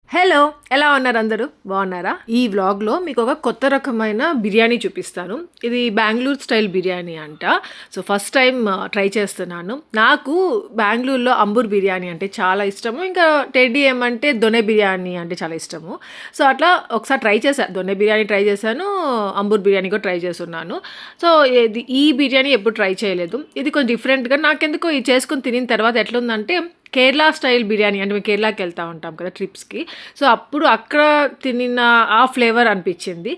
Hello! ఎలా ఉన్నారు అందరూ? బాగున్నారా? ఈ వ్లాగ్‌లో మీకు ఒక కొత్త రకమైన బిర్యానీ చూపిస్తాను. ఇది బెంగుళూరు స్టైల్ బిర్యానీ అంట. సో, ఫస్ట్ టైమ్ ట్రై చేస్తున్నాను. నాకు బెంగుళూరులో అంబూర్ బిర్యానీ అంటే చాలా ఇష్టము. ఇంకా టెడ్డీ ఏమంటే దొనె బిర్యానీ అంటే చాలా ఇష్టము. సో, అట్లా ఒకసారి ట్రై చేశా. దొనె బిర్యానీ ట్రై చేశాను. అంబూర్ బిర్యానీ కూడా ట్రై చేసున్నాను. సో, ఈ బిర్యానీ ఎప్పుడు ట్రై చేయలేదు. ఇది కొంచెం డిఫరెంట్‌గా నాకెందుకో ఇది చేసుకొని తినిన తర్వాత ఎట్లుందంటే కేరళ స్టైల్ బిర్యానీ అంటే మేము కేరళకి వెళ్తా ఉంటాం కదా ట్రిప్స్‌కి. సో, అప్పుడు అక్కడ తినిన ఆ ఫ్లేవర్ అనిపిచ్చింది.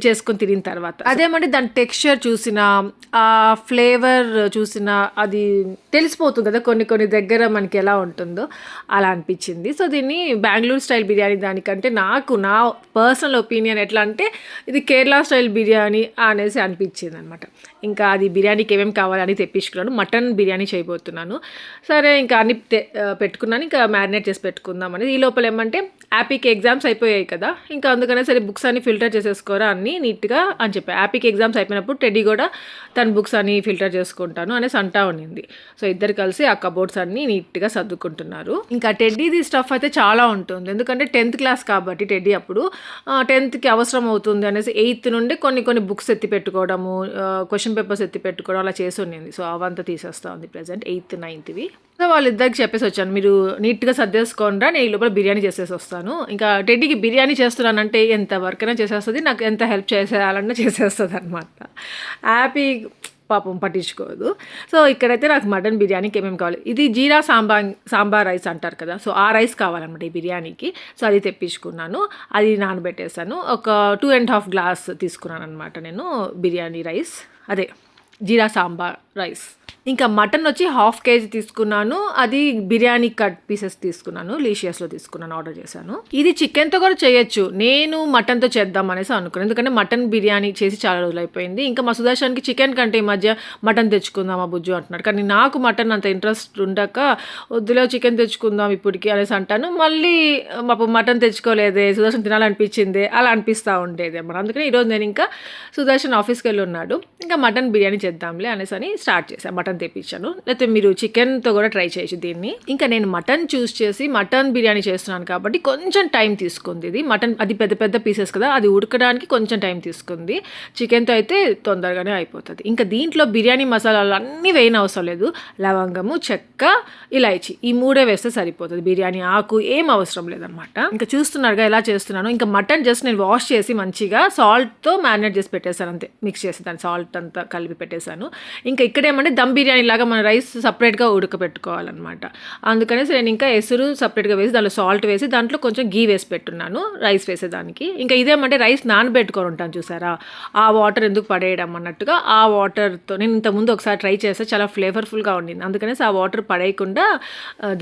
చేసుకొని తినిన తర్వాత. అదేమంటే దాని టెక్స్చర్ చూసినా, ఆ ఫ్లేవర్ చూసినా అది తెలిసిపోతుంది కదా! కొన్ని కొన్ని దగ్గర మనకి ఎలా ఉంటుందో అలా అనిపిచ్చింది. సో, దీన్ని బెంగుళూరు స్టైల్ బిర్యానీ దానికంటే నా పర్సనల్ ఒపీనియన్ ఎట్లా అంటే ఇది కేరళ స్టైల్ బిర్యానీ అనేసి అనిపిచ్చిందనమాట. ఇంకా అది బిర్యానీకి ఏమేమి కావాలని తెప్పించుకున్నాను. మటన్ బిర్యానీ చేయబోతున్నాను. సరే ఇంకా అన్నీ పెట్టుకున్నాను. ఇంకా మ్యారినేట్ చేసి పెట్టుకుందామని. ఈ లోపల ఏమంటే యాపీకి ఎగ్జామ్స్ అయిపోయాయి కదా! ఇంకా అందుకనే సరే బుక్స్ అన్నీ ఫిల్టర్ చేసేసుకోరా అన్నీ నీట్‌గా అని చెప్పా. యాపీకి ఎగ్జామ్స్ అయిపోయినప్పుడు టెడ్డీ కూడా తన బుక్స్ అన్నీ ఫిల్టర్ చేసుకుంటాను అనేసి అంటా ఉండింది. సో, ఇద్దరు కలిసి ఆ కబోర్డ్స్ అన్నీ నీట్‌గా సర్దుకుంటున్నారు. ఇంకా టెడ్డీది స్టఫ్ అయితే చాలా ఉంటుంది. ఎందుకంటే 10th క్లాస్ కాబట్టి టెడ్డీ అప్పుడు 10థ్‌కి అవసరం అవుతుంది అనేసి 8th నుండి కొన్ని బుక్స్ ఎత్తి పెట్టుకోవడము, క్వెషన్ పేపర్స్ ఎత్తి పెట్టుకోవడం అలా చేసి ఉండింది. సో, అవంతా తీసేస్తా ఉంది ప్రెజెంట్ 8th, 9thవి. సో, వాళ్ళిద్దరికి చెప్పేసి వచ్చాను. మీరు నీట్‌గా సర్దేసుకోండిరా నేను ఈ లోపల బిర్యానీ చేసేసి వస్తాను. ఇంకా టెడ్డీకి బిర్యానీ చేస్తున్నానంటే ఎంత వర్కైనా చేసేస్తది. నాకు ఎంత హెల్ప్ చేసేయాలన్నా చేసేస్తదనమాట. హ్యాపీ పాపం పట్టించుకోదు. సో, ఇక్కడైతే నాకు మటన్ బిర్యానీకి ఏమేమి కావాలి. ఇది జీరా సాంబార్ రైస్ అంటారు కదా! సో, ఆ రైస్ కావాలన్నమాట ఈ బిర్యానీకి. సో, అది తెప్పించుకున్నాను. అది నానబెట్టేసాను. ఒక 2½ గ్లాస్ తీసుకున్నాననమాట నేను బిర్యానీ రైస్. అదే జీరా సాంబార్ రైస్. ఇంకా మటన్ వచ్చి 1/2 kg తీసుకున్నాను. అది బిర్యానీ కట్ పీసెస్ తీసుకున్నాను. లీషియస్‌లో తీసుకున్నాను. ఆర్డర్ చేశాను. ఇది చికెన్‌తో కూడా చేయొచ్చు. నేను మటన్‌తో చేద్దాం అనేసి అనుకున్నాను. ఎందుకంటే మటన్ బిర్యానీ చేసి చాలా రోజులైపోయింది. ఇంకా మా సుదర్శన్‌కి చికెన్ కంటే ఈ మధ్య మటన్ తెచ్చుకుందామా బుజ్జు అంటున్నాడు. కానీ నాకు మటన్ అంత ఇంట్రెస్ట్ ఉండక వద్దులే చికెన్ తెచ్చుకుందాం ఇప్పటికి అనేసి అంటాను. మళ్ళీ పాపం మటన్ తెచ్చుకోలేదే సుదర్శన్ తినాలనిపించిందే అలా అనిపిస్తూ ఉండేది అన్నమాట. అందుకని ఈరోజు నేను ఇంకా సుదర్శన్ ఆఫీస్కి వెళ్ళి ఉన్నాడు. ఇంకా మటన్ బిర్యానీ చేద్దాంలే అనేసి అని స్టార్ట్ చేశాను. మటన్ తెప్పించాను. లేకపోతే మీరు చికెన్తో కూడా ట్రై చేయొచ్చు దీన్ని. ఇంకా నేను మటన్ చూస్ చేసి మటన్ బిర్యానీ చేస్తున్నాను కాబట్టి కొంచెం టైం తీసుకుంది ఇది. మటన్ అది పెద్ద పెద్ద పీసెస్ కదా, అది ఉడకడానికి కొంచెం టైం తీసుకుంది. చికెన్తో అయితే తొందరగానే అయిపోతుంది. ఇంకా దీంట్లో బిర్యానీ మసాలాలు అన్నీ వేయని అవసరం లేదు. లవంగము, చెక్క, ఇలాయచి ఈ 3 వేస్తే సరిపోతుంది. బిర్యానీ ఆకు ఏం అవసరం లేదనమాట. ఇంకా చూస్తున్నారుగా ఎలా చేస్తున్నాను. ఇంకా మటన్ జస్ట్ నేను వాష్ చేసి మంచిగా సాల్ట్తో మ్యారినేట్ చేసి పెట్టేశాను అంతే. మిక్స్ చేసి దాన్ని సాల్ట్ అంతా కలిపి పెట్టేశాను. ఇంకా ఇక్కడేమంటే దమ్ బిర్యానీ లాగా మన రైస్ సపరేట్గా ఉడకబెట్టుకోవాలన్నమాట. అందుకనేసి నేను ఇంకా ఎసురు సపరేట్గా వేసి దాంట్లో సాల్ట్ వేసి దాంట్లో కొంచెం గీ వేసి పెట్టున్నాను రైస్ వేసేదానికి. ఇంకా ఇదేమంటే రైస్ నానబెట్టుకొని ఉంటాను చూసారా, ఆ వాటర్ ఎందుకు పడేయడం అన్నట్టుగా ఆ వాటర్తో నేను ఇంతకుముందు ఒకసారి ట్రై చేస్తే చాలా ఫ్లేవర్ఫుల్గా ఉండింది. అందుకనేసి ఆ వాటర్ పడేయకుండా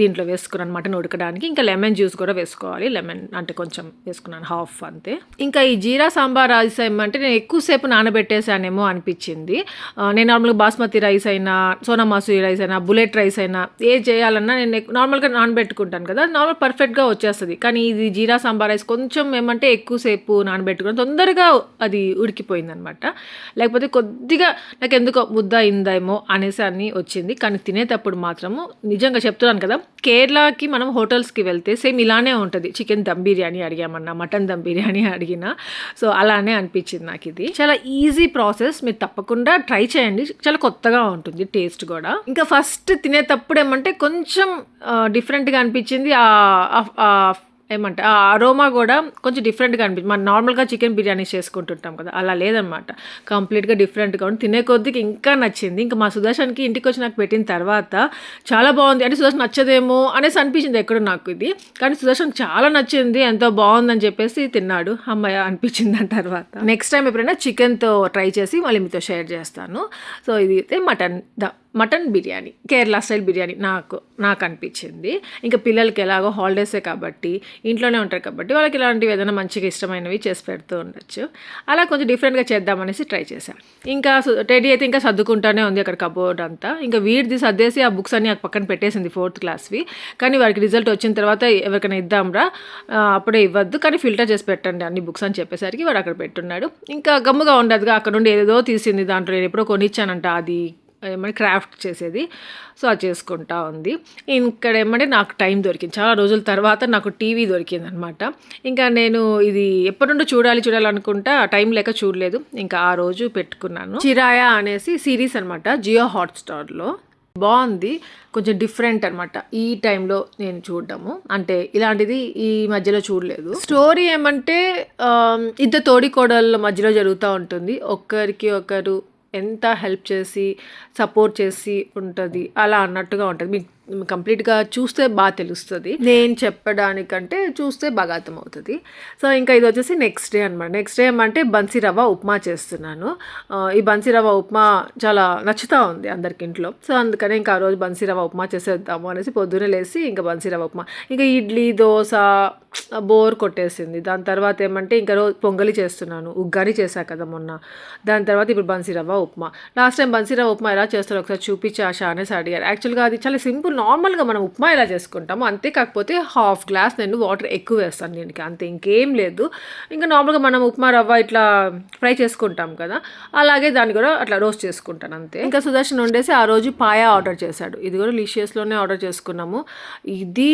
దీంట్లో వేసుకున్నాను మటన్ ఉడకడానికి. ఇంకా లెమన్ జ్యూస్ కూడా వేసుకోవాలి. లెమన్ అంటే కొంచెం వేసుకున్నాను, హాఫ్ అంతే. ఇంకా ఈ జీరా సాంబార్ రైస్ ఏమంటే నేను ఎక్కువసేపు నానబెట్టేసానేమో అనిపించింది. నేను నార్మల్గా బాస్మతి రైస్ అయినా, సోనా మసూరి రైస్ అయినా, బుల్లెట్ రైస్ అయినా ఏ చేయాలన్నా నేను నార్మల్గా నానబెట్టుకుంటాను కదా, నార్మల్ పర్ఫెక్ట్గా వచ్చేస్తుంది. కానీ ఇది జీరా సాంబార్ రైస్ కొంచెం ఏమంటే ఎక్కువసేపు నానబెట్టుకుని తొందరగా అది ఉడికిపోయింది అనమాట. లేకపోతే కొద్దిగా నాకు ఎందుకో ముద్ద అయిందేమో అనేసి అని వచ్చింది. కానీ తినేటప్పుడు మాత్రము నిజంగా చెప్తున్నాను కదా, కేరళకి మనం హోటల్స్కి వెళ్తే సేమ్ ఇలానే ఉంటుంది. చికెన్ దమ్ బిర్యానీ అడిగామన్నా, మటన్ దమ్ బిర్యానీ అడిగినా సో అలానే అనిపించింది నాకు. ఇది చాలా ఈజీ ప్రాసెస్, మీరు తప్పకుండా ట్రై చేయండి. చాలా కొత్తగా ఉంటుంది టేస్ట్ కూడా. ఇంకా ఫస్ట్ తినేటప్పుడు ఏమంటే కొంచెం డిఫరెంట్గా అనిపించింది. ఏమంటే ఆ అరోమా కూడా కొంచెం డిఫరెంట్గా అనిపించింది. మనం నార్మల్గా చికెన్ బిర్యానీ చేసుకుంటుంటాం కదా, అలా లేదనమాట. కంప్లీట్గా డిఫరెంట్గా ఉంది. తినే కొద్దికి ఇంకా నచ్చింది. ఇంకా మా సుదర్శన్కి ఇంటికి వచ్చి నాకు పెట్టిన తర్వాత చాలా బాగుంది అంటే సుదర్శన్ నచ్చదేమో అనేసి అనిపించింది ఎక్కడో నాకు ఇది. కానీ సుదర్శన్ చాలా నచ్చింది, ఎంతో బాగుందని చెప్పేసి తిన్నాడు. అమ్మాయి అనిపించింది దాని తర్వాత. నెక్స్ట్ టైం ఎప్పుడైనా చికెన్తో ట్రై చేసి మళ్ళీ మీతో షేర్ చేస్తాను. సో ఇది అయితే మటన్ బిర్యానీ, కేరళ స్టైల్ బిర్యానీ నాకు అనిపించింది. ఇంకా పిల్లలకి ఎలాగో హాలిడేసే కాబట్టి ఇంట్లోనే ఉంటారు కాబట్టి వాళ్ళకి ఇలాంటివి ఏదైనా మంచిగా ఇష్టమైనవి చేసి పెడుతూ ఉండొచ్చు. అలా కొంచెం డిఫరెంట్గా చేద్దామనేసి ట్రై చేశాను. ఇంకా టెడ్డీ అయితే ఇంకా సర్దుకుంటానే ఉంది అక్కడ కబోర్డ్ అంతా. ఇంకా వీడిది సర్దేసి ఆ బుక్స్ అన్ని పక్కన పెట్టేసింది 4th క్లాస్వి. కానీ వారికి రిజల్ట్ వచ్చిన తర్వాత ఎవరికైనా ఇద్దాంరా, అప్పుడే ఇవ్వద్దు కానీ ఫిల్టర్ చేసి పెట్టండి అన్ని బుక్స్ అని చెప్పేసరికి వాడు అక్కడ పెట్టున్నాడు. ఇంకా గమ్ముగా ఉండదుగా, అక్కడ నుండి ఏదో తీసింది దాంట్లో. నేను ఎప్పుడో కొనిచ్చానంట అది ఏమంటే క్రాఫ్ట్ చేసేది. సో అది చేసుకుంటా ఉంది. ఇక్కడ ఏమంటే నాకు టైం దొరికింది. చాలా రోజుల తర్వాత నాకు టీవీ దొరికిందనమాట. ఇంకా నేను ఇది ఎప్పటి నుండో చూడాలనుకుంటా టైం లేక చూడలేదు. ఇంకా ఆ రోజు పెట్టుకున్నాను. చిరాయా అనేసి సిరీస్ అనమాట, జియో హాట్‌స్టార్‌లో. బాగుంది, కొంచెం డిఫరెంట్ అనమాట ఈ టైంలో నేను చూడడము. అంటే ఇలాంటిది ఈ మధ్యలో చూడలేదు. స్టోరీ ఏమంటే ఇద్దరు తోడికోడళ్ళ మధ్యలో జరుగుతూ ఉంటుంది. ఒకరికి ఒకరు ఎంత హెల్ప్ చేసి సపోర్ట్ చేసి ఉంటుంది అలా అన్నట్టుగా ఉంటుంది. మీకు కంప్లీట్గా చూస్తే బాగా తెలుస్తుంది, నేను చెప్పడానికంటే చూస్తే బాగా అర్థమవుతుంది. సో ఇంకా ఇది వచ్చేసి నెక్స్ట్ డే అనమాట. నెక్స్ట్ డే ఏమంటే బన్సీ రవ్వ ఉప్మా చేస్తున్నాను. ఈ బన్సీ రవ్వ ఉప్మా చాలా నచ్చుతూ ఉంది అందరికి ఇంట్లో. సో అందుకనే ఇంకా ఆ రోజు బన్సీ రవ్వ ఉప్మా చేసేద్దాము అనేసి పొద్దున్నే లేసి ఇంకా బన్సీ రవ్వ ఉప్మా. ఇంకా ఇడ్లీ దోశ బోర్ కొట్టేసింది. దాని తర్వాత ఏమంటే ఇంకా రోజు పొంగలి చేస్తున్నాను, ఉగ్గాని చేశా కదా మొన్న. దాని తర్వాత ఇప్పుడు బన్సీ రవ్వ ఉప్మా. లాస్ట్ టైం బన్సీ రవ్వ ఉప్మా ఎలా చేస్తారో ఒకసారి చూపించి ఆశా అనేసి అడిగారు. యాక్చువల్గా అది చాలా సింపుల్, నార్మల్గా మనం ఉప్మా ఎలా చేసుకుంటాము అంతే, కాకపోతే హాఫ్ గ్లాస్ నేను వాటర్ ఎక్కువ వేస్తాను దీనికి, అంతే, ఇంకేం లేదు. ఇంకా నార్మల్గా మనం ఉప్మా రవ్వ ఇట్లా ఫ్రై చేసుకుంటాం కదా, అలాగే దాన్ని కూడా అట్లా రోస్ట్ చేసుకుంటాను అంతే. ఇంకా సుదర్శన్ వండేసి ఆ రోజు పాయా ఆర్డర్ చేశాడు. ఇది కూడా లీషియస్లోనే ఆర్డర్ చేసుకున్నాము. ఇది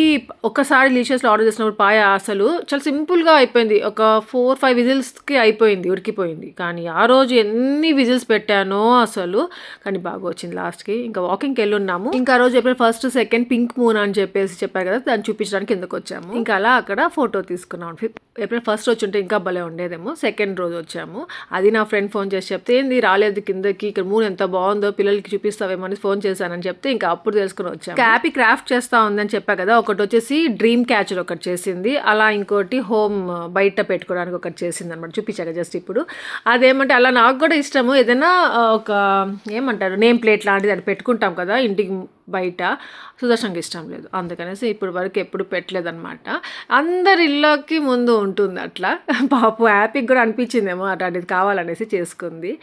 ఒకసారి లీషియస్లో ఆర్డర్ చేసినప్పుడు పాయా అసలు చాలా సింపుల్గా అయిపోయింది. ఒక 4-5 విజిల్స్కి అయిపోయింది, ఉడికిపోయింది. కానీ ఆ రోజు ఎన్ని విజిల్స్ పెట్టానో అసలు, కానీ బాగా వచ్చింది లాస్ట్కి. ఇంకా వాకింగ్కి వెళ్ళి ఉన్నాము. ఇంకా ఆ రోజు ఏప్రిల్ 1, 2 పింక్ మూన్ అని చెప్పారు కదా, దాన్ని చూపించడానికి కిందకు వచ్చాము. ఇంకా అలా అక్కడ ఫోటో తీసుకున్నాం. ఏప్రిల్ 1 వచ్చి ఉంటే ఇంకా భలే ఉండేదేమో. సెకండ్ రోజు వచ్చాము. అది నా ఫ్రెండ్ ఫోన్ చేసి చెప్తే, ఏంది రాలేదు కిందకి, ఇక్కడ మూన్ ఎంత బాగుందో పిల్లలకి చూపిస్తావేమో అని ఫోన్ చేశానని చెప్తే ఇంకా అప్పుడు తెలుసుకుని వచ్చాము. హ్యాపీ క్రాఫ్ట్ చేస్తా ఉందని చెప్పా కదా, ఒకటి వచ్చేసి డ్రీమ్ క్యాచర్ ఒకటి చేసింది, అలా ఇంకోటి హోమ్ బయట పెట్టుకోవడానికి ఒకటి చేసింది అనమాట. చూపించాక జస్ట్ ఇప్పుడు అదేమంటే అలా నాకు కూడా ఇష్టము. ఏదైనా ఒక ఏమంటారు నేమ్ ప్లేట్ లాంటిది అది పెట్టుకుంటాం కదా ఇంటికి బయట, సుదర్శన్కి ఇష్టం లేదు, అందుకనేసి ఇప్పుడు వరకు ఎప్పుడు పెట్టలేదన్నమాట. అందరి ఇళ్ళకి ముందు ఉంటుంది అట్లా. పాపం హ్యాపీకి కూడా అనిపించిందేమో అట్లాంటిది కావాలనేసి చేసుకుంది.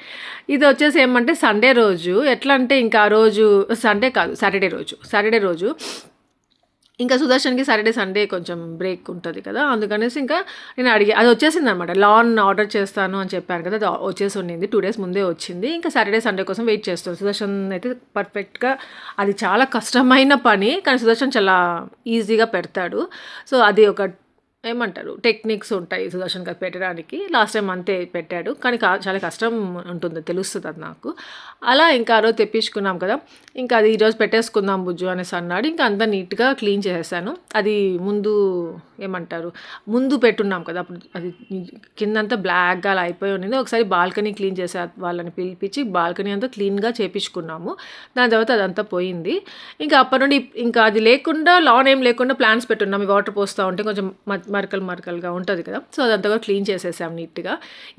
ఇది వచ్చేసి ఏమంటే సండే రోజు, ఎట్లా అంటే ఇంకా ఆ రోజు సండే కాదు సాటర్డే రోజు ఇంకా సుదర్శన్కి సాటర్డే సండే కొంచెం బ్రేక్ ఉంటుంది కదా, అందుకనేసి ఇంకా నేను అడిగి అది వచ్చేసింది అనమాట. లాన్ ఆర్డర్ చేస్తాను అని చెప్పాను కదా, అది వచ్చేసి ఉండింది, 2 days ముందే వచ్చింది. ఇంకా సాటర్డే సండే కోసం వెయిట్ చేస్తాను. సుదర్శన్ అయితే పర్ఫెక్ట్గా, అది చాలా కష్టమైన పని కానీ సుదర్శన్ చాలా ఈజీగా పెడతాడు. సో అది ఒక ఏమంటారు టెక్నిక్స్ ఉంటాయి సుదర్శన్ గారు పెట్టడానికి. లాస్ట్ టైం అంతే పెట్టాడు, కానీ చాలా కష్టం ఉంటుంది, తెలుస్తుంది అది నాకు. అలా ఇంకా ఆ రోజు తెప్పించుకున్నాం కదా, ఇంకా అది ఈరోజు పెట్టేసుకుందాం బుజ్జు అనేసి అన్నాడు. ఇంకా అంతా నీట్గా క్లీన్ చేసేసాను. అది ముందు పెట్టున్నాం కదా, అప్పుడు అది కిందంతా బ్లాక్గా అలా అయిపోయి ఉండింది. ఒకసారి బాల్కనీ క్లీన్ చేసే వాళ్ళని పిలిపించి బాల్కనీ అంతా క్లీన్గా చేపించుకున్నాము. దాని తర్వాత అదంతా పోయింది. ఇంకా అప్పటి నుండి ఇంకా అది లేకుండా, లాన్ ఏం లేకుండా ప్లాంట్స్ పెట్టున్నాం. ఈ వాటర్ పోస్తూ ఉంటే కొంచెం మరకలుగా ఉంటుంది కదా, సో అదంతా కూడా క్లీన్ చేసేసాం నీట్గా.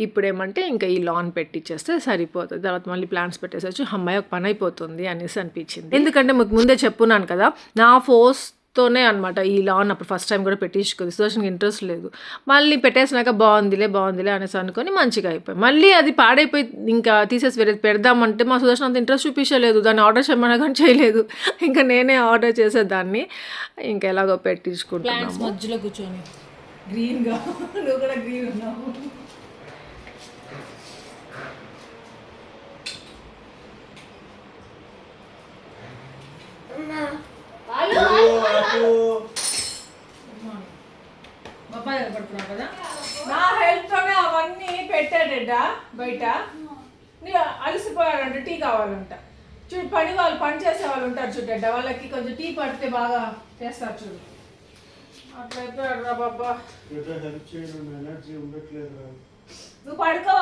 ఇప్పుడు ఏమంటే ఇంకా ఈ లాన్ పెట్టిచ్చేస్తే సరిపోతుంది. తర్వాత మళ్ళీ ప్లాంట్స్ పెట్టేసొచ్చు, అమ్మాయి ఒక పని అయిపోతుంది అనేసి అనిపించింది. ఎందుకంటే మీకు ముందే చెప్పున్నాను కదా, నా ఫోర్స్తోనే అనమాట ఈ లాన్ అప్పుడు ఫస్ట్ టైం కూడా పెట్టించుకుంది. సుదర్శన్కి ఇంట్రెస్ట్ లేదు. మళ్ళీ పెట్టేసినాక బాగుందిలే అనేసి అనుకొని మంచిగా అయిపోయి, మళ్ళీ అది పాడైపోయి ఇంకా తీసేసి వేరేది పెడదామంటే మా సుదర్శన్ అంత ఇంట్రెస్ట్ చూపించలేదు. దాన్ని ఆర్డర్ చేయమన్నా కానీ చేయలేదు. ఇంకా నేనే ఆర్డర్ చేసేదాన్ని. ఇంకా ఎలాగో పెట్టించుకుంటాను మధ్యలో కూర్చొని గ్రీన్గా. నువ్వు కూడా గ్రీన్ ఉన్నావు. కదా నా హెల్ప్తోనే అవన్నీ పెట్టాడట బయట. నీ అలసిపోయాడంట, టీ కావాలంట. చూడు పని చేసే వాళ్ళు ఉంటారు చూడట, వాళ్ళకి కొంచెం టీ పడితే బాగా చేస్తారు చూడు. అట్లయితే రా బాబా, నువ్వు పడుకో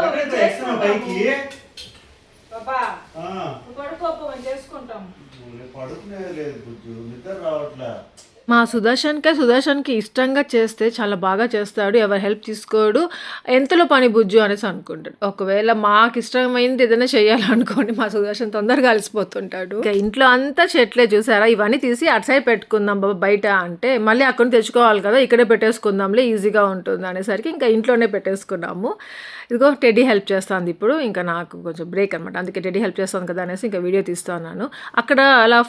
బాబా, నువ్వు పడుకోపో చేసుకుంటాం. మా సుదర్శన్కి ఇష్టంగా చేస్తే చాలా బాగా చేస్తాడు. ఎవరు హెల్ప్ తీసుకోడు, ఎంతలో పని బుజ్జు అనేసి అనుకుంటాడు. ఒకవేళ మాకు ఇష్టమైంది ఏదైనా చేయాలనుకోండి, మా సుదర్శన్ తొందరగా అలసిపోతుంటాడు. ఇంకా ఇంట్లో అంతా చెట్లే చూసారా, ఇవన్నీ తీసి అటు సైడ్ పెట్టుకుందాం బాబా బయట అంటే, మళ్ళీ అక్కడ తెచ్చుకోవాలి కదా, ఇక్కడే పెట్టేసుకుందాంలే ఈజీగా ఉంటుంది అనేసరికి ఇంకా ఇంట్లోనే పెట్టేసుకున్నాము. ఇదిగో టెడ్డీ హెల్ప్ చేస్తుంది ఇప్పుడు. ఇంకా నాకు కొంచెం బ్రేక్ అనమాట, అందుకే టెడ్డీ హెల్ప్ చేస్తాను కదా అనేసి ఇంకా వీడియో తీస్తున్నాను. అక్కడ అలా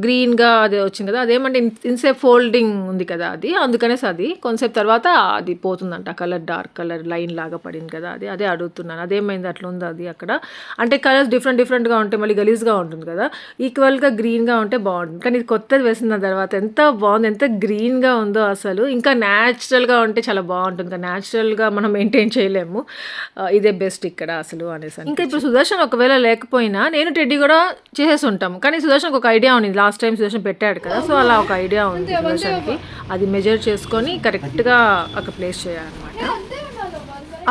గ్రీన్గా అదే వచ్చింది కదా, అదేమంటే ఇన్సేపు ఫోల్డింగ్ ఉంది కదా అది, అందుకనేసి అది కొంతసేపు తర్వాత అది పోతుందంట, కలర్ డార్క్ కలర్ లైన్ లాగా పడింది కదా అది, అదే అడుగుతున్నాను అదేమైంది అట్లా ఉంది అది అక్కడ. అంటే కలర్స్ డిఫరెంట్గా ఉంటాయి, మళ్ళీ గలీజ్గా ఉంటుంది కదా, ఈక్వల్గా గ్రీన్గా ఉంటే బాగుంటుంది. కానీ ఇది కొత్తది వేసిన తర్వాత ఎంత బాగుంది, ఎంత గ్రీన్గా ఉందో అసలు. ఇంకా న్యాచురల్గా ఉంటే చాలా బాగుంటుంది, ఇంకా న్యాచురల్గా మనం మెయింటైన్ చేయలేము. ఇదే బెస్ట్ ఇక్కడ అసలు అనేసి. ఇంకా ఇప్పుడు సుదర్శన్ ఒకవేళ లేకపోయినా నేను టెడ్డీ కూడా చేసేసి ఉంటాము, కానీ సుదర్శన్కి ఒక ఐడియా ఉంది, లాస్ట్ టైం సుదర్శన్ పెట్టాడు కదా, సో అలా ఒక ఐడియా ఉంది సుదర్శన్కి, అది మెజర్ చేసుకొని కరెక్ట్గా అక్కడ ప్లేస్ చేయాలన్నమాట.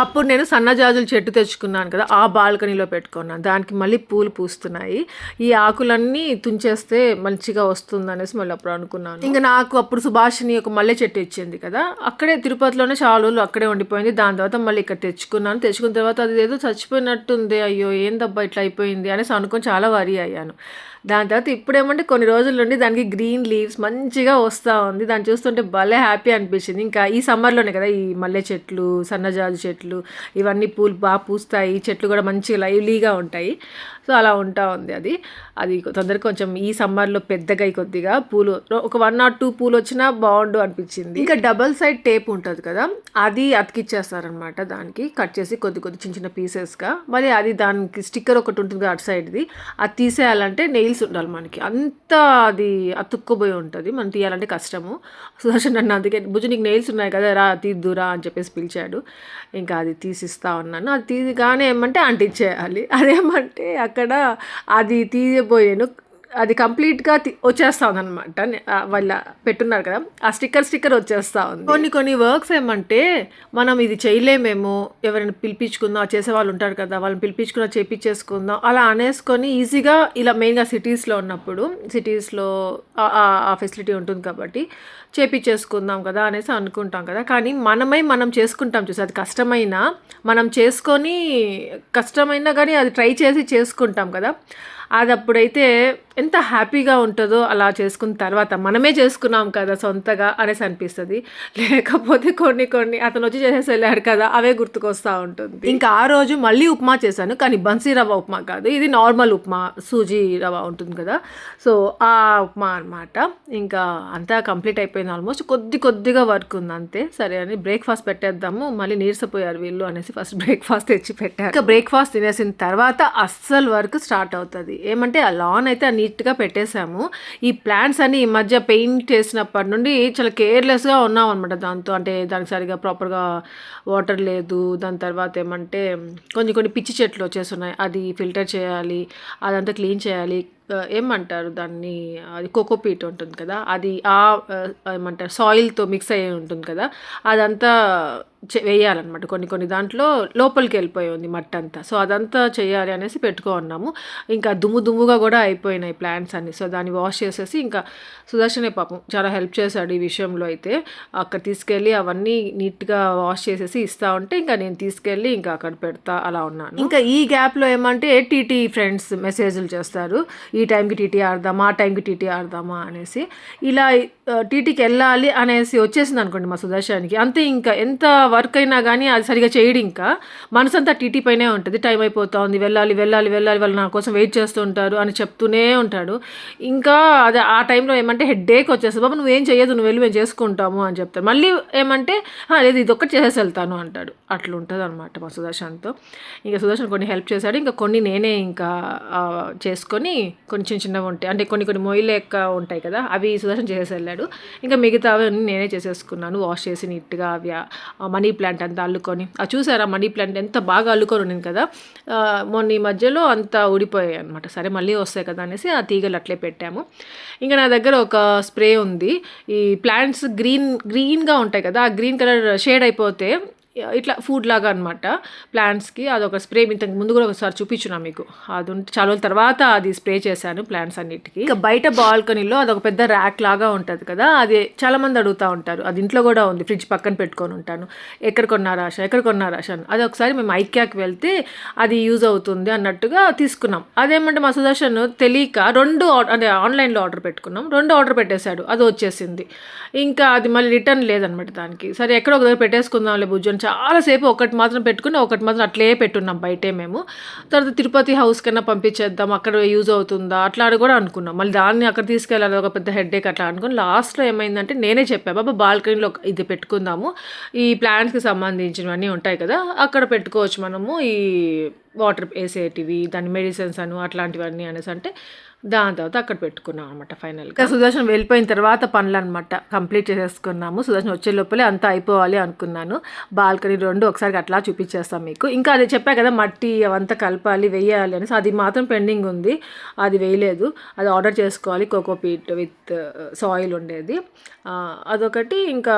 అప్పుడు నేను సన్నజాజుల చెట్టు తెచ్చుకున్నాను కదా, ఆ బాల్కనీలో పెట్టుకున్నాను, దానికి మళ్ళీ పూలు పూస్తున్నాయి. ఈ ఆకులన్నీ తుంచేస్తే మంచిగా వస్తుంది అనేసి మళ్ళీ అప్పుడు అనుకున్నాను. ఇంకా నాకు అప్పుడు సుభాషిని ఒక మల్లె చెట్టు ఇచ్చింది కదా, అక్కడే తిరుపతిలోనే చాలా రోజులు అక్కడే ఉండిపోయింది. దాని తర్వాత మళ్ళీ ఇక్కడ తెచ్చుకున్న తర్వాత అది ఏదో చచ్చిపోయినట్టుంది, అయ్యో ఏందబ్బా ఇట్లా అయిపోయింది అనేసి అనుకొని చాలా వరీ అయ్యాను. దాని తర్వాత ఇప్పుడేమంటే కొన్ని రోజుల నుండి దానికి గ్రీన్ లీవ్స్ మంచిగా వస్తూ ఉంది, దాన్ని చూస్తుంటే భలే హ్యాపీ అనిపించింది. ఇంకా ఈ సమ్మర్లోనే కదా ఈ మల్లె చెట్లు, సన్నజాజి చెట్లు ఇవన్నీ పూలు బాగా పూస్తాయి, చెట్లు కూడా మంచిగా లైవ్లీగా ఉంటాయి. సో అలా ఉంటా ఉంది అది తొందరగా కొంచెం ఈ సమ్మర్లో పెద్దగా కొద్దిగా పూలు ఒక 1 or 2 పూలు వచ్చినా బాగుండు అనిపించింది. ఇంకా డబల్ సైడ్ టేప్ ఉంటుంది కదా, అది అతికిచ్చేస్తారనమాట, దానికి కట్ చేసి కొద్ది చిన్న పీసెస్గా. మరి అది దానికి స్టిక్కర్ ఒకటి ఉంటుంది అటు సైడ్ది, అది తీసేయాలంటే నెయిల్స్ ఉండాలి మనకి, అంతా అది అతుక్కుపోయి ఉంటుంది, మనం తీయాలంటే కష్టము. సుదర్శన్ నన్ను అందుకే బుజ్జు నీకు నెయిల్స్ ఉన్నాయి కదా రా తీద్దురా అని చెప్పేసి పిలిచాడు. ఇంకా అది తీసిస్తా ఉన్నాను, అది తీయగానే ఏమంటే అంటించేయాలి, అదేమంటే అక్కడ అది తీయబోయాను, అది కంప్లీట్గా వచ్చేస్తా ఉందన్నమాట. వాళ్ళ పెట్టున్నారు కదా ఆ స్టిక్కర్ వచ్చేస్తూ ఉంది. కొన్ని వర్క్స్ ఏమంటే మనం ఇది చేయలేమేమో, ఎవరైనా పిలిపించుకుందాం, చేసేవాళ్ళు ఉంటారు కదా వాళ్ళని పిలిపించుకున్నా చేపించేసుకుందాం అలా అనేసుకొని ఈజీగా ఇలా మెయిన్గా సిటీస్లో ఆ ఫెసిలిటీ ఉంటుంది కాబట్టి చేపించేసుకుందాం కదా అనేసి అనుకుంటాం కదా. కానీ మనం చేసుకుంటాం చూసి, అది కష్టమైనా కానీ అది ట్రై చేసి చేసుకుంటాం కదా, అది అప్పుడైతే ఎంత హ్యాపీగా ఉంటుందో అలా చేసుకున్న తర్వాత, మనమే చేసుకున్నాం కదా సొంతగా అనేసి అనిపిస్తుంది. లేకపోతే కొన్ని అతను వచ్చి చేసేసి వెళ్ళాడు కదా అవే గుర్తుకొస్తూ ఉంటుంది. ఇంకా ఆ రోజు మళ్ళీ ఉప్మా చేశాను, కానీ బన్సీ రవ్వ ఉప్మా కాదు, ఇది నార్మల్ ఉప్మా, సూజీ రవ్వ ఉంటుంది కదా, సో ఆ ఉప్మా అనమాట. ఇంకా అంతా కంప్లీట్ అయిపోయింది, ఆల్మోస్ట్ కొద్దిగా వర్క్ ఉంది అంతే. సరే అని బ్రేక్ఫాస్ట్ పెట్టేద్దాము, మళ్ళీ నీరసపోయారు వీళ్ళు అనేసి ఫస్ట్ బ్రేక్ఫాస్ట్ తెచ్చి పెట్టారు. ఇంకా బ్రేక్ఫాస్ట్ తినేసిన తర్వాత అస్సలు వర్క్ స్టార్ట్ అవుతుంది. ఏమంటే ఆ లాన్ అయితే నీట్గా పెట్టేశాము, ఈ ప్లాంట్స్ అన్ని ఈ మధ్య పెయింట్ చేసినప్పటి నుండి చాలా కేర్లెస్గా ఉన్నాం అనమాట దాంతో, అంటే దానికి సరిగా ప్రాపర్గా వాటర్ లేదు. దాని తర్వాత ఏమంటే కొన్ని పిచ్చి చెట్లు వచ్చేస్తున్నాయి, అది ఫిల్టర్ చేయాలి, అదంతా క్లీన్ చేయాలి. ఏమంటారు దాన్ని, అది కోకోపీట్ ఉంటుంది కదా, అది ఏమంటారు సాయిల్తో మిక్స్ అయ్యి ఉంటుంది కదా, అదంతా వేయాలన్నమాట. కొన్ని దాంట్లో లోపలికి వెళ్ళిపోయి ఉంది మట్టి అంతా, సో అదంతా చేయాలి అనేసి పెట్టుకున్నాము. ఇంకా దుమ్ముగా కూడా అయిపోయినాయి ప్లాంట్స్ అన్ని, సో దాన్ని వాష్ చేసేసి ఇంకా సుదర్శనే పాపం చాలా హెల్ప్ చేశాడు ఈ విషయంలో. అయితే అక్కడ తీసుకెళ్ళి అవన్నీ నీట్గా వాష్ చేసేసి ఇస్తా ఉంటే ఇంకా నేను తీసుకెళ్ళి ఇంకా అక్కడ పెడతా అలా ఉన్నాను. ఇంకా ఈ గ్యాప్లో ఏమంటే టీటీ ఫ్రెండ్స్ మెసేజ్లు చేస్తారు, ఈ టైంకి టీటీ ఆడదామా, ఆ టైంకి టీటీ ఆడదామా అనేసి. ఇలా టీటీకి వెళ్ళాలి అనేసి వచ్చేసింది అనుకోండి మా సుదర్శన్కి, అంతే. ఇంకా ఎంత వర్క్ అయినా కానీ అది సరిగా చేయడు, ఇంకా మనసు అంతా టీటీ పైనే ఉంటుంది. టైం అయిపోతా ఉంది, వెళ్ళాలి వాళ్ళు నా కోసం వెయిట్ చేస్తూ ఉంటారు అని చెప్తూనే ఉంటాడు. ఇంకా అది ఆ టైంలో ఏమంటే హెడ్ఏక్ వచ్చేస్తుంది, బాబు నువ్వేం చేయదు, నువ్వు వెళ్ళి మేము చేసుకుంటాము అని చెప్తారు. మళ్ళీ ఏమంటే లేదు ఇది ఒక్కటి చేసేసి వెళ్తాను అంటాడు. అట్లా ఉంటుంది అనమాట మా సుదర్శన్తో. ఇంకా సుదర్శన్ కొన్ని హెల్ప్ చేశాడు, ఇంకా కొన్ని నేనే ఇంకా చేసుకొని కొన్ని చిన్నవి ఉంటాయి, అంటే కొన్ని మొయ్యలేక ఉంటాయి కదా, అవి సుదర్శన్ చేసేసి వెళ్ళాడు. ఇంకా మిగతావి నేనే చేసేసుకున్నాను, వాష్ చేసి నీట్గా. అవి మనీ ప్లాంట్ అంతా అల్లుకొని, చూసారా మనీ ప్లాంట్ ఎంత బాగా అల్లుకొని ఉంది కదా, మొన్న ఈ మధ్యలో అంతా ఊడిపోయాయి అనమాట. సరే మళ్ళీ వస్తాయి కదా అనేసి ఆ తీగలు అట్లే పెట్టాము. ఇంకా నా దగ్గర ఒక స్ప్రే ఉంది, ఈ ప్లాంట్స్ గ్రీన్గా ఉంటాయి కదా, ఆ గ్రీన్ కలర్ షేడ్ అయిపోతే ఇట్లా ఫుడ్ లాగా అనమాట ప్లాంట్స్కి, అదొక స్ప్రే ఇంతకు ముందు కూడా ఒకసారి చూపించున్నా మీకు. అది ఉంటే చాలా రోజుల తర్వాత అది స్ప్రే చేశాను ప్లాంట్స్ అన్నిటికీ. ఇంకా బయట బాల్కనీలో అదొక పెద్ద ర్యాక్ లాగా ఉంటుంది కదా, అది చాలామంది అడుగుతూ ఉంటారు, అది ఇంట్లో కూడా ఉంది, ఫ్రిడ్జ్ పక్కన పెట్టుకొని ఉంటాను, ఎక్కడ కొన్నారా ఆశ అని. అది ఒకసారి మేము ఐక్యాకి వెళ్తే అది యూజ్ అవుతుంది అన్నట్టుగా తీసుకున్నాం. అదేమంటే మా సుదర్శన్ తెలియక అంటే ఆన్లైన్లో ఆర్డర్ పెట్టుకున్నాం, 2 ఆర్డర్ పెట్టేశాడు, అది వచ్చేసింది. ఇంకా అది మళ్ళీ రిటర్న్ లేదనమాట దానికి. సరే ఎక్కడో ఒక దగ్గర పెట్టేసుకుందాంలే బుజ్జు అని చాలాసేపు ఒకటి మాత్రం పెట్టుకుని ఒకటి మాత్రం అట్లే పెట్టున్నాం బయటే మేము. తర్వాత తిరుపతి హౌస్ కన్నా పంపించేద్దాం, అక్కడ యూజ్ అవుతుందా అట్లా అని కూడా అనుకున్నాం. మళ్ళీ దాన్ని అక్కడ తీసుకెళ్ళాలి, ఒక పెద్ద హెడ్ఏక్ అట్లా అనుకుని లాస్ట్లో ఏమైందంటే నేనే చెప్పాను, బాబా బాల్కనీలో ఇది పెట్టుకుందాము, ఈ ప్లాంట్స్కి సంబంధించినవన్నీ ఉంటాయి కదా అక్కడ పెట్టుకోవచ్చు మనము, ఈ వాటర్ వేసేటివి దాని మెడిసిన్స్ అను అట్లాంటివన్నీ అనేసి అంటే దాని తర్వాత అక్కడ పెట్టుకున్నాం అనమాట. ఫైనల్గా సుదర్శన్ వెళ్ళిపోయిన తర్వాత పనులు అనమాట కంప్లీట్ చేసేసుకున్నాము. సుదర్శన్ వచ్చే లోపలే అంతా అయిపోవాలి అనుకున్నాను. బాల్కనీ 2 ఒకసారి అట్లా చూపించేస్తాం మీకు. ఇంకా అది చెప్పా కదా మట్టి అవంతా కలపాలి వేయాలి అనేసి, అది మాత్రం పెండింగ్ ఉంది, అది వేయలేదు. అది ఆర్డర్ చేసుకోవాలి, కోకోపీట్ విత్ సాయిల్ ఉండేది అదొకటి. ఇంకా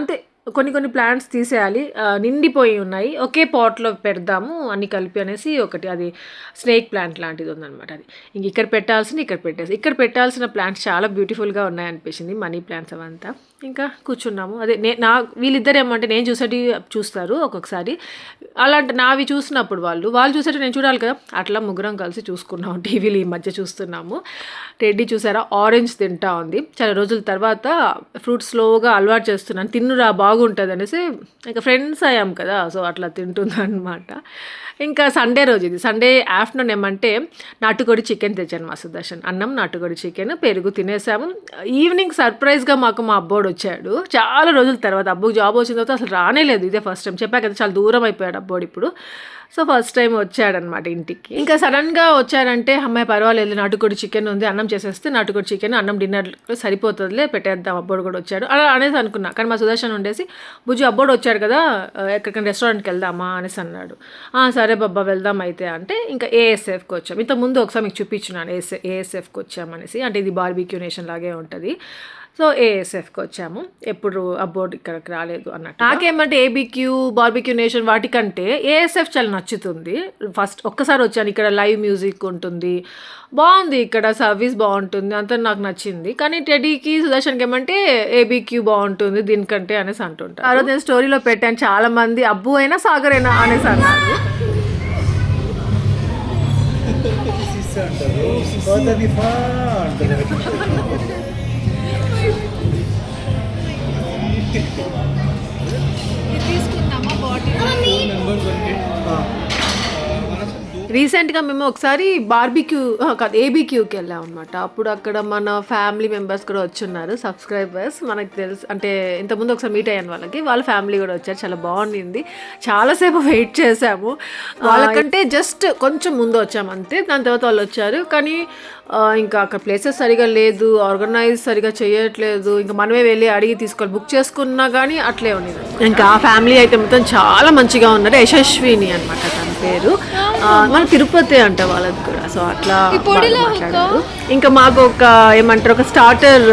అంతే, కొన్ని ప్లాంట్స్ తీసేయాలి, నిండిపోయి ఉన్నాయి, ఒకే పాట్లో పెడదాము అన్ని కలిపి అనేసి ఒకటి, అది స్నేక్ ప్లాంట్ లాంటిది ఉందన్నమాట. అది ఇంక ఇక్కడ పెట్టాల్సింది ఇక్కడ పెట్టేసి, ఇక్కడ పెట్టాల్సిన ప్లాంట్స్ చాలా బ్యూటిఫుల్గా ఉన్నాయనిపించింది, మనీ ప్లాంట్స్ అవంతా. ఇంకా కూర్చున్నాము. అదే వీళ్ళిద్దరు ఏమంటే నేను చూసేటి చూస్తారు ఒక్కొక్కసారి, అలాంటి నావి చూసినప్పుడు వాళ్ళు చూసేటి నేను చూడాలి కదా, అట్లా ముగ్గురం కలిసి చూసుకున్నాము. టీవీలు ఈ మధ్య చూస్తున్నాము. టెడ్డీ చూసారా ఆరెంజ్ తింటా ఉంది, చాలా రోజుల తర్వాత ఫ్రూట్ స్లోగా అలవాటు చేస్తున్నాను, తిన్నురా బాగుంటుంది అనేసి. ఇంకా ఫ్రెండ్స్ అయ్యాం కదా, సో అట్లా తింటుంది అనమాట. ఇంకా సండే రోజు, ఇది సండే ఆఫ్టర్నూన్ ఏమంటే నాటుకోడి చికెన్ తెచ్చాను మా సుదర్శన్, అన్నం నాటుకోడి చికెన్ పెరుగు తినేసాము. ఈవినింగ్ సర్ప్రైజ్గా మాకు మా అబ్బోడు వచ్చాడు, చాలా రోజుల తర్వాత. అబ్బోకి జాబ్ వచ్చిన తర్వాత అసలు రానేలేదు, ఇదే ఫస్ట్ టైం. చెప్పా కదా చాలా దూరం అయిపోయాడు అబ్బోడు ఇప్పుడు. సో ఫస్ట్ టైం వచ్చాడనమాట ఇంటికి. ఇంకా సడన్గా వచ్చాడంటే అమ్మాయి పర్వాలేదు నాటుకోడి చికెన్ ఉంది, అన్నం చేసేస్తే నాటుకోడి చికెన్ అన్నం డిన్నర్ సరిపోతుందిలే పెట్టేద్దాం, అబ్బోడు కూడా వచ్చాడు అలా అనేసి అనుకున్నా. కానీ మా సుదర్శన్ ఉండేసి బుజ్జి అబ్బోడు వచ్చాడు కదా ఎక్కడికైనా రెస్టారెంట్కి వెళ్దామా అనేసి అన్నాడు. సరే బాబా వెళ్దాం అయితే అంటే ఇంకా ఏఎస్ఎఫ్కి వచ్చాం. ఇంతకుముందు ఒకసారి మీకు చూపించున్నాను ఏఎస్ఎఫ్కి వచ్చామనేసి, అంటే ఇది బార్బిక్యూ నేషన్ లాగే ఉంటుంది. సో ఏఎస్ఎఫ్కి వచ్చాము, ఎప్పుడు అబ్బోర్డ్ ఇక్కడికి రాలేదు అన్నట్టు. నాకేమంటే ఏబిక్యూ బార్బిక్యూ నేషన్ వాటికంటే ఏఎస్ఎఫ్ చాలా నచ్చుతుంది. ఫస్ట్ ఒక్కసారి వచ్చాను, ఇక్కడ లైవ్ మ్యూజిక్ ఉంటుంది, బాగుంది, ఇక్కడ సర్వీస్ బాగుంటుంది, అంతా నాకు నచ్చింది. కానీ టెడీకి సుదర్శన్కి ఏమంటే ఏబిక్యూ బాగుంటుంది దీనికంటే అనేసి అంటుంటారు. ఆ రోజు నేను స్టోరీలో పెట్టాను, చాలా మంది అబ్బు అయినా సాగర్ అయినా అనేసి అన్నారు. రీసెంట్గా మేము ఒకసారి బార్బిక్యూ కాదు ఏబిక్యూకి వెళ్ళాం అనమాట. అప్పుడు అక్కడ మన ఫ్యామిలీ మెంబర్స్ కూడా వచ్చున్నారు, సబ్స్క్రైబర్స్ మనకు తెలుసు, అంటే ఇంతకుముందు ఒకసారి మీట్ అయ్యాను వాళ్ళ ఫ్యామిలీ కూడా వచ్చారు. చాలా బాగుండింది, చాలాసేపు వెయిట్ చేసాము. వాళ్ళకంటే జస్ట్ కొంచెం ముందు వచ్చాము అంతే, దాని తర్వాత వాళ్ళు వచ్చారు. కానీ ఇంకా అక్కడ ప్లేసెస్ సరిగా లేదు, ఆర్గనైజ్ సరిగా చేయట్లేదు, ఇంకా మనమే వెళ్ళి అడిగి తీసుకోవాలి, బుక్ చేసుకున్నా కానీ అట్లే ఉండేది. ఇంకా ఆ ఫ్యామిలీ అయితే మొత్తం చాలా మంచిగా ఉన్నారు, యశస్విని అనమాట తన పేరు, మన తిరుపతి అంట వాళ్ళది కూడా. సో అట్లా మాట్లాడారు. ఇంకా మాకు ఒక స్టార్టర్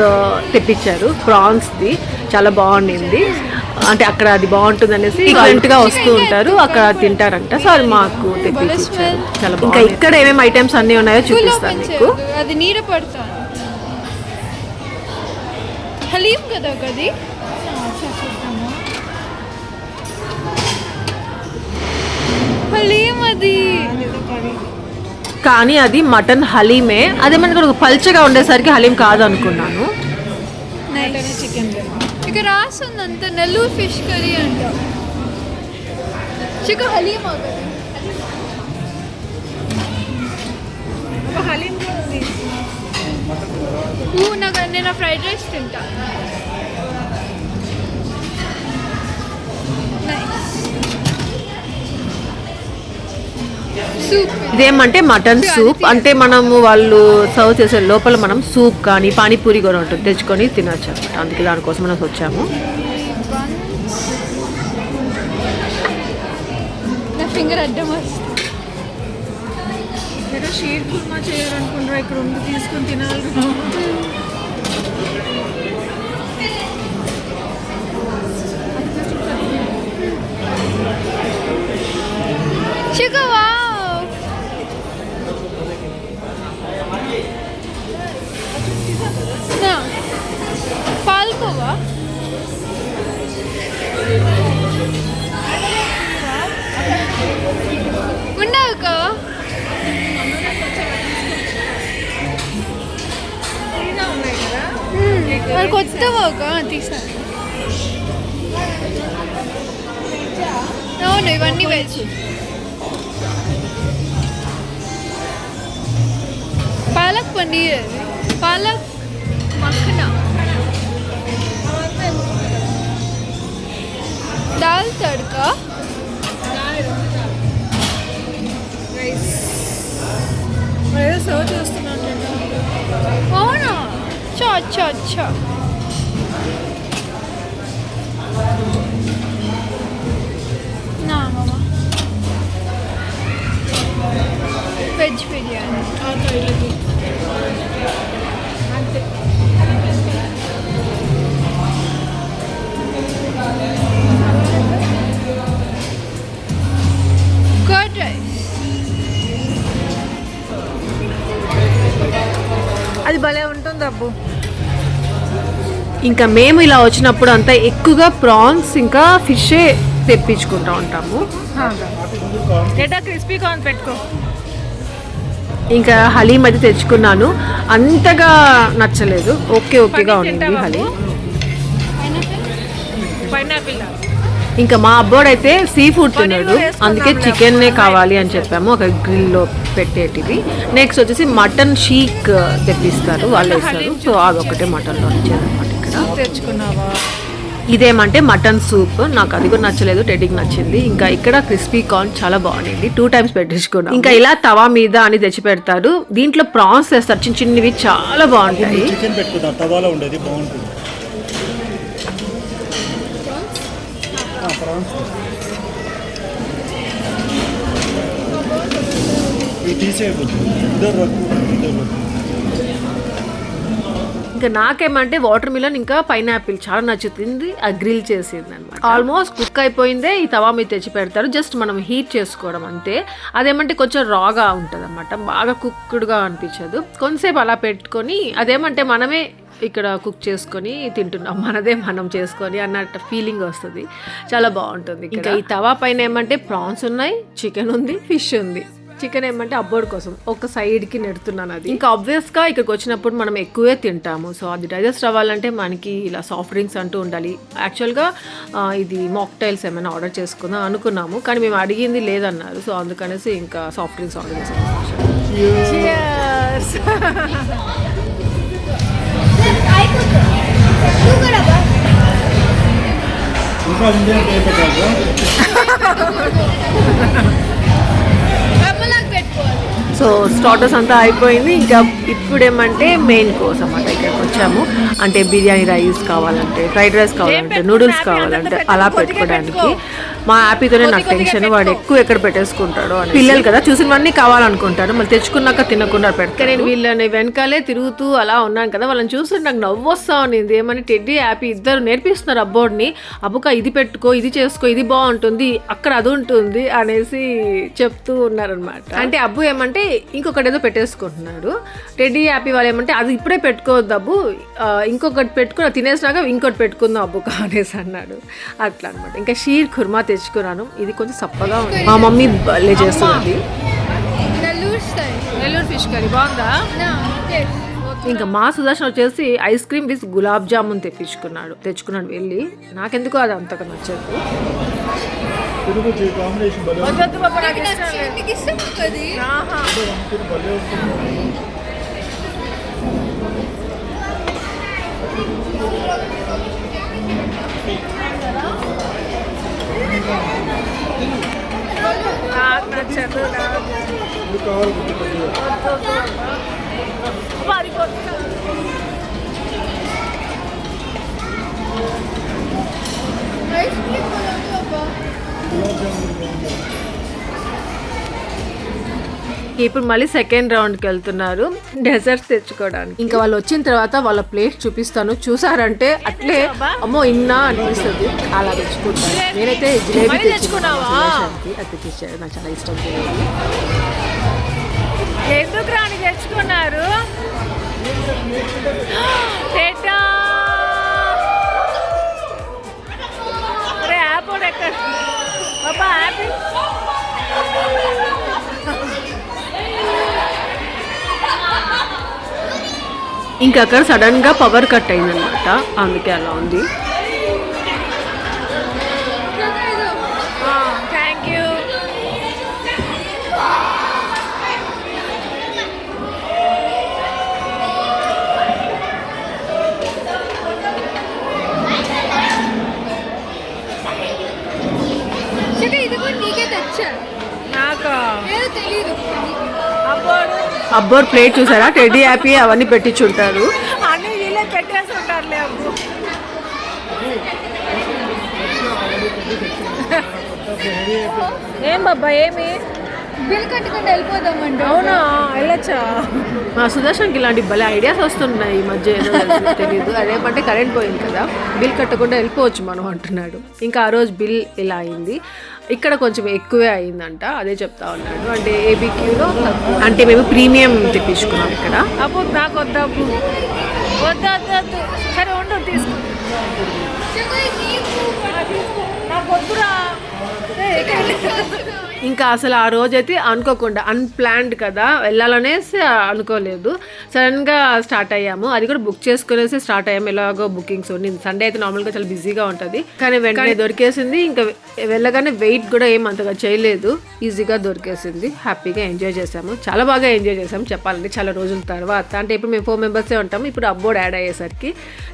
తెప్పించారు ప్రాన్స్ది, చాలా బాగుండింది. అంటే అక్కడ అది బాగుంటుంది అనేసి డిఫరెంట్గా వస్తూ ఉంటారు, అక్కడ తింటారంట. సో అది మాకు తెప్పించారు, చాలా బాగుంది. ఇంకా ఇక్కడ ఏమేమి ఐటమ్స్ అన్నీ ఉన్నాయో చూపిస్తాను మీకు. అది నీడ పడతాను హలీం కదా ఒకది, హలీం అది, కానీ అది మటన్ హలీమే. అదేమన్నా ఒక పల్చగా ఉండేసరికి హలీం కాదు అనుకున్నాను. ఇక రాస్తుంది అంత నెల్లూరు ఫిష్ కర్రీ అంట, చికెన్ హలీం నాకు నేను ఫ్రైడ్ రైస్ తింటా. ఇదేమంటే మటన్ సూప్, అంటే మనము వాళ్ళు సర్వ్ చేసే లోపల మనం సూప్ కానీ పానీపూరి కూడా ఉంటుంది, తెచ్చుకొని తినొచ్చు అనమాట. అందుకే దానికోసం మనం వచ్చాము. నా ఫింగర్ అడ్డం వస్తుంది. షీర్ కుర్మా చేయాలనుకుంటారా, ఇక్కడ ఉండి తీసుకొని తినాలి. చికవా పాల్కోవా ఉండవుక కొత్తవా తీసాను. అవును ఇవన్నీ వెజ్. పాలక్ పన్నీర్ అది, పాలక్ మఖనా, దాల్ తడ్కా, సర్వ్ చేస్తున్నాను. అవునా? అచ్చా అచ్చా అచ్చా. నా మామా వెజ్ బిర్యానీ. Curd rice. అది భలే ఉంటుంది అబ్బు. ఇంకా మేము ఇలా వచ్చినప్పుడు అంతా ఎక్కువగా ప్రాన్స్ ఇంకా ఫిషే తెప్పించుకుంటూ ఉంటాము. క్రిస్పీ కార్న్ పెట్టుకో. ఇంకా హలీం అది తెచ్చుకున్నాను, అంతగా నచ్చలేదు. ఓకేగా ఉంది హలీం. ఇంకా మా అబ్బోడైతే సీ ఫుడ్ తిన్నాడు, అందుకే చికెన్నే కావాలి అని చెప్పాము. ఒక గ్రిల్లో పెట్టేటివి. నెక్స్ట్ వచ్చేసి మటన్ షీక్ తెప్పిస్తారు, వాళ్ళు వేస్తారు. సో అదొకటే మటన్లో ఇచ్చేదన్నమాట. ఇక్కడ తెచ్చుకున్నావా? ఇదేమంటే మటన్ సూప్. నాకు అది కూడా నచ్చలేదు, టెడ్డీకి నచ్చింది. ఇంకా ఇక్కడ క్రిస్పీ కార్న్ చాలా బాగుంది, 2 times పెట్టించుకున్నాం. ఇంకా ఇలా తవా మీద అని తెచ్చి పెడతారు, దీంట్లో ప్రాన్స్ వేస్తారు, చిన్న చిన్నవి, చాలా బాగుంటాయి. చికెన్ పెట్టుకుంటారు, తవాలో ఉండేది బాగుంటుంది. ఇంకా నాకేమంటే వాటర్ మిలన్ ఇంకా పైనాపిల్ చాలా నచ్చుతుంది. అది గ్రిల్ చేసింది అనమాట. ఆల్మోస్ట్ కుక్ అయిపోయిందే. ఈ తవా మీద తెచ్చి పెడతారు, జస్ట్ మనం హీట్ చేసుకోవడం అంతే. అదేమంటే కొంచెం రాగా ఉంటుంది అనమాట, బాగా కుక్డ్గా అనిపించదు. కొంతసేపు అలా పెట్టుకొని అదేమంటే మనమే ఇక్కడ కుక్ చేసుకొని తింటున్నాం, మనదే మనం చేసుకొని అన్నట్టు ఫీలింగ్ వస్తుంది. చాలా బాగుంటుంది. ఇంకా ఈ తవా పైన ఏమంటే ప్రాన్స్ ఉన్నాయి, చికెన్ ఉంది, ఫిష్ ఉంది. చికెన్ ఏమంటే అబ్బోడి కోసం ఒక సైడ్కి నెడుతున్నాను. అది ఇంకా ఆబ్వియస్గా ఇక్కడికి వచ్చినప్పుడు మనం ఎక్కువే తింటాము. సో అది డైజెస్ట్ అవ్వాలంటే మనకి ఇలా సాఫ్ట్ డ్రింక్స్ అంటూ ఉండాలి. యాక్చువల్గా ఇది మాక్టైల్స్ ఏమైనా ఆర్డర్ చేసుకుందాం అనుకున్నాము, కానీ మేము అడిగింది లేదన్నారు. సో అందుకనేసి ఇంకా సాఫ్ట్ డ్రింక్స్ ఆర్డర్ చేసాము. సో స్టార్టర్స్ అంతా అయిపోయింది. ఇంకా ఇప్పుడేమంటే మెయిన్ కోర్స్ అన్నమాట. ఇక్కడికి వచ్చాము అంటే బిర్యానీ రైస్ కావాలంటే, ఫ్రైడ్ రైస్ కావాలంటే, నూడిల్స్ కావాలంటే అలా పెట్టుకోవడానికి. మా హ్యాపీతోనే నాకు టెన్షన్, వాడు ఎక్కువ ఎక్కడ పెట్టేసుకుంటాడో అని. పిల్లలు కదా చూసినవన్నీ కావాలనుకుంటారు, మళ్ళీ తెచ్చుకున్నాక తినకుండా పెడతారు. నేను వీళ్ళని వెనకాలే తిరుగుతూ అలా ఉన్నాను కదా, వాళ్ళని చూస్తుంటే నాకు నవ్వు వస్తా ఉన్నింది. ఏమని టెడ్డీ హ్యాపీ ఇద్దరు నేర్పిస్తున్నారు అబ్బోడిని, అబ్బుక ఇది పెట్టుకో, ఇది చేసుకో, ఇది బాగుంటుంది, అక్కడ అది ఉంటుంది అనేసి చెప్తూ ఉన్నారనమాట. అంటే అబ్బు ఏమంటే ఇంకొకటి ఏదో పెట్టేసుకుంటున్నాడు. టెడ్డీ హ్యాపీ వాళ్ళు ఏమంటే అది ఇప్పుడే పెట్టుకోవద్దు అబ్బు, ఇంకొకటి పెట్టుకుని తినేసినాక ఇంకోటి పెట్టుకుందాం అబ్బు అనేసి అన్నాడు. అట్లా అనమాట. ఇంకా షీర్ ఖుర్మా తెచ్చుకున్నాను, ఇది కొంచెం సప్పగా ఉంది. మా మమ్మీ భలే చేస్తుంది. నెల్లూరు ఫిష్ కర్రీ బాగుందా? ఇంకా మా సుదర్శన్ వచ్చేసి ice cream with gulab jamun తెచ్చుకున్నాడు వెళ్ళి. నాకెందుకు అది అంతగా నచ్చదు. ఇప్పుడు మళ్ళీ సెకండ్ రౌండ్కి వెళ్తున్నారు డెజర్ట్స్ తెచ్చుకోవడానికి. ఇంకా వాళ్ళు వచ్చిన తర్వాత వాళ్ళ ప్లేట్ చూపిస్తాను, చూసారంటే అట్లే అమ్మో ఇన్నా అనిపిస్తుంది. అలా తెచ్చుకుంటాను. నేనైతే జిలేబీ తెచ్చుకున్నాను, అది తెచ్చాడు, నాకు చాలా ఇష్టం. ఎందుకు రాని తెచ్చుకున్నారు? యాప్ ఎక్కడ బాబా యాపిల్ ఇంకా అక్కడ సడన్ గా పవర్ కట్ అయిందనమాట, అందుకే అలా ఉంది. ఇచ్చారు నాకు ఏదో తెలీదు. అబ్బోర్ ప్లేట్ చూసారా, టెడ్డీ హ్యాపీ అవన్నీ పెట్టించుంటారు. అన్నీ వీళ్ళే పెట్టేసి ఉంటారులే అబ్బు. ఏం బాబా ఏమి బిల్ కట్టుకుంటూ వెళ్ళిపోదామంట. అవునా, వెళ్ళొచ్చా? మా సుదర్శన్కి ఇలాంటి భలే ఐడియాస్ వస్తున్నాయి ఈ మధ్య, ఏదో తెలియదు. అదేమంటే కరెంట్ పోయింది కదా, బిల్ కట్టకుండా వెళ్ళిపోవచ్చు మనం అంటున్నాడు. ఇంకా ఆ రోజు బిల్ ఇలా అయింది. ఇక్కడ కొంచెం ఎక్కువే అయిందంట, అదే చెప్తా ఉన్నాడు. అంటే ఏబిక్యూలో అంటే మేము ప్రీమియం తెప్పించుకున్నాం ఇక్కడ. అబ్బో నాకు వద్దా, అబ్బు వద్దు. సరే ఉండు తీసుకో. నాకు వద్దురా. ఇంకా అసలు ఆ రోజైతే అనుకోకుండా అన్ప్లాన్డ్ కదా, వెళ్ళాలనేసి అనుకోలేదు. సడన్గా స్టార్ట్ అయ్యాము, అది కూడా బుక్ చేసుకునేసి స్టార్ట్ అయ్యాము. ఎలాగో బుకింగ్స్ ఉంది. సండే అయితే నార్మల్గా చాలా బిజీగా ఉంటుంది, కానీ వెంటనే దొరికేసింది. ఇంకా వెళ్ళగానే వెయిట్ కూడా ఏం అంతగా చేయలేదు, ఈజీగా దొరికేసింది. హ్యాపీగా ఎంజాయ్ చేసాము, చాలా బాగా ఎంజాయ్ చేసాము చెప్పాలంటే. చాలా రోజుల తర్వాత, అంటే ఇప్పుడు మేము 4 మెంబర్సే ఉంటాము, ఇప్పుడు అబ్బోర్డ్ యాడ్ అయ్యేసరికి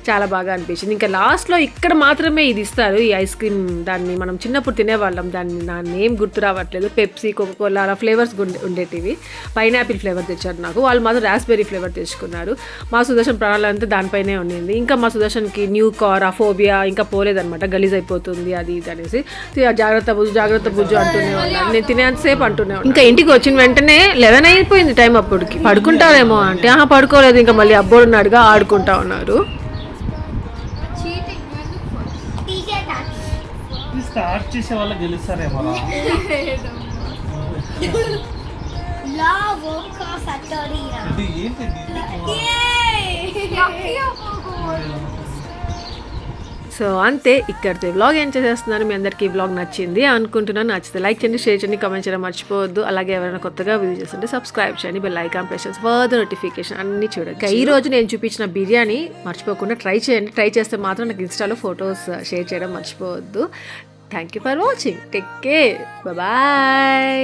చాలా బాగా అనిపించింది. ఇంకా లాస్ట్లో ఇక్కడ మాత్రమే ఇది ఇస్తారు, ఈ ఐస్ క్రీమ్. దాన్ని మనం చిన్నప్పుడు తినేవాళ్ళం, నా నేమ్ గుర్తు రావట్లేదు. పెప్సీ, కోకోకోలా అలా ఫ్లేవర్స్ ఉండేటివి. పైనాపిల్ ఫ్లేవర్ తెచ్చారు నాకు, వాళ్ళు మాత్రం రాస్బెర్రీ ఫ్లేవర్ తెచ్చుకున్నారు. మా సుదర్శన్ ప్రాణాలంతా దానిపైనే ఉండింది. ఇంకా మా సుదర్శన్కి న్యూ కార్ ఫోబియా ఇంకా పోలేదనమాట, గలీజ్ అయిపోతుంది అది ఇది అనేసి. జాగ్రత్త బుజ్జు అంటూనే ఉన్నాను. నేను తినేంతసేపు అంటూనే ఉన్నాను. ఇంకా ఇంటికి వచ్చిన వెంటనే 11 అయిపోయింది టైం. అప్పటికి పడుకుంటారేమో అంటే పడుకోలేదు. ఇంకా మళ్ళీ అబ్బోడు ఉన్నాడుగా, ఆడుకుంటా ఉన్నారు. స్టార్ట్ చేసే వాళ్ళు గెలుస్తారేమో. సో అంతే, ఇక్కడితో వ్లాగ్ ఏం చేసేస్తున్నాను. మీ అందరికీ ఈ వ్లాగ్ నచ్చింది అనుకుంటున్నాను. నచ్చితే లైక్ చేయండి, షేర్ చేయండి, కామెంట్ చేయడం మర్చిపోవద్దు. అలాగే ఎవరైనా కొత్తగా విజిట్ చేస్తుంటే సబ్స్క్రైబ్ చేయండి, బెల్ ఐకాన్ ప్రెస్ చేసి ఫర్దర్ నోటిఫికేషన్ అన్ని చూడండి. ఈ రోజు నేను చూపించిన బిర్యానీ మర్చిపోకుండా ట్రై చేయండి. ట్రై చేస్తే మాత్రం నాకు ఇన్స్టాలో ఫొటోస్ షేర్ చేయడం మర్చిపోవద్దు. Thank you for watching. Take care, bye.